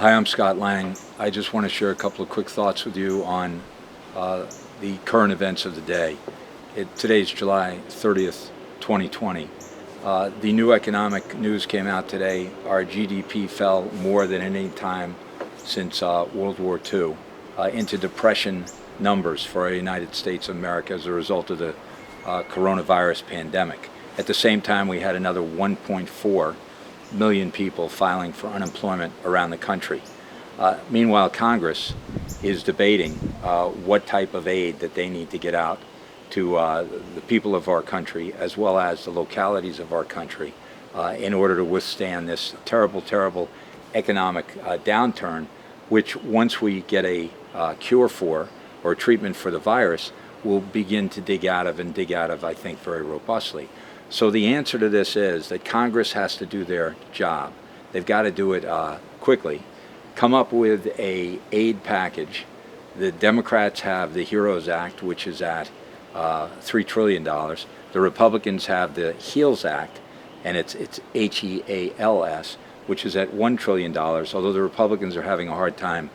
Hi, I'm Scott Lang. I just want to share a couple of quick thoughts with you on the current events of the day. Today's July 30th, 2020. The new economic news came out today. Our GDP fell more than any time since World War II into depression numbers for our United States of America as a result of the coronavirus pandemic. At the same time, we had another 1.4 million people filing for unemployment around the country. Meanwhile, Congress is debating what type of aid that they need to get out to the people of our country as well as the localities of our country in order to withstand this terrible, terrible economic downturn, which once we get a cure for or treatment for the virus, we'll begin to dig out of, I think, very robustly. So the answer to this is that Congress has to do their job. They've got to do it quickly. Come up with a aid package. The Democrats have the HEROES Act, which is at $3 trillion. The Republicans have the HEALS Act, and it's HEALS, which is at $1 trillion, although the Republicans are having a hard time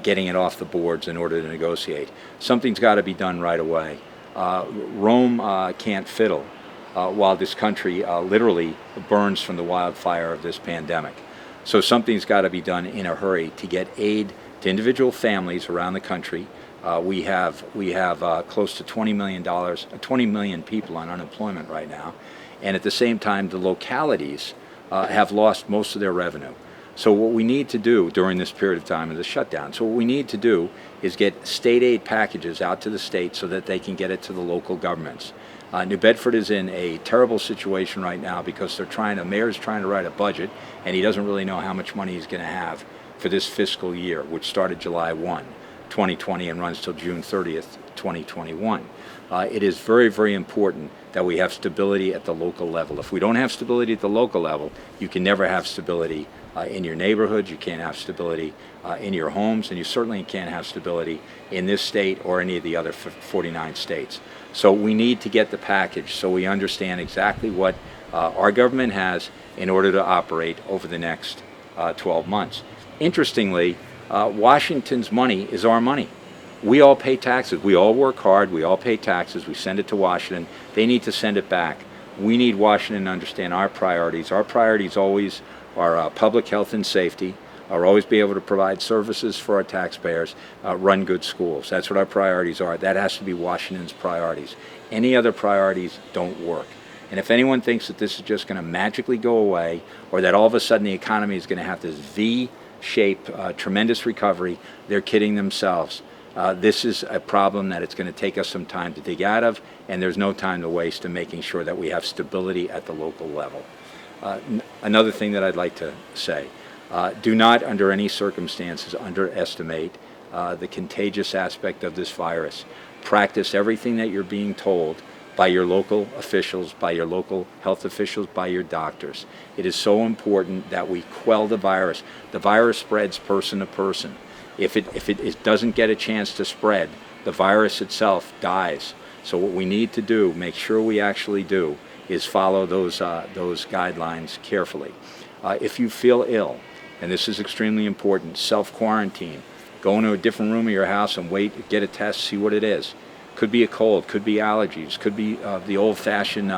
getting it off the boards in order to negotiate. Something's got to be done right away. Rome can't fiddle while this country literally burns from the wildfire of this pandemic. So something's got to be done in a hurry to get aid to individual families around the country. We have close to $20 million people on unemployment right now, and at the same time, the localities have lost most of their revenue. So what we need to do during this period of time of the shutdown, so what we need to do is get state aid packages out to the states so that they can get it to the local governments. New Bedford is in a terrible situation right now because the mayor's trying to write a budget, and he doesn't really know how much money he's going to have for this fiscal year, which started July 1, 2020 and runs till June 30th, 2021. It is very, very important that we have stability at the local level. If we don't have stability at the local level, you can never have stability in your neighborhoods, you can't have stability in your homes, and you certainly can't have stability in this state or any of the other 49 states. So we need to get the package so we understand exactly what our government has in order to operate over the next 12 months. Interestingly, Washington's money is our money. We all pay taxes. We all work hard. We all pay taxes. We send it to Washington. They need to send it back. We need Washington to understand our priorities. Our priorities always are public health and safety, are always be able to provide services for our taxpayers, run good schools. That's what our priorities are. That has to be Washington's priorities. Any other priorities don't work. And if anyone thinks that this is just going to magically go away or that all of a sudden the economy is going to have this V-shaped tremendous recovery, they're kidding themselves. This is a problem that it's going to take us some time to dig out of, and there's no time to waste in making sure that we have stability at the local level. Another thing that I'd like to say, do not under any circumstances underestimate the contagious aspect of this virus. Practice everything that you're being told by your local officials, by your local health officials, by your doctors. It is so important that we quell the virus. The virus spreads person to person. If it doesn't get a chance to spread, the virus itself dies. So what we need to do, make sure we actually do, is follow those guidelines carefully. If you feel ill, and this is extremely important, self-quarantine. Go into a different room of your house and wait, get a test, see what it is. Could be a cold, could be allergies, could be the old-fashioned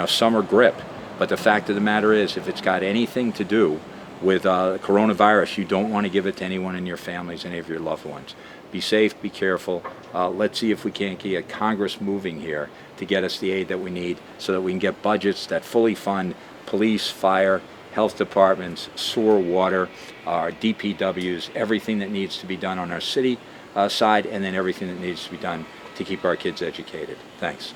summer grip. But the fact of the matter is, if it's got anything to do with coronavirus, you don't want to give it to anyone in your families, any of your loved ones. Be safe, be careful. Let's see if we can't get Congress moving here to get us the aid that we need so that we can get budgets that fully fund police, fire, health departments, sewer, water, our DPWs, everything that needs to be done on our city side, and then everything that needs to be done to keep our kids educated. Thanks.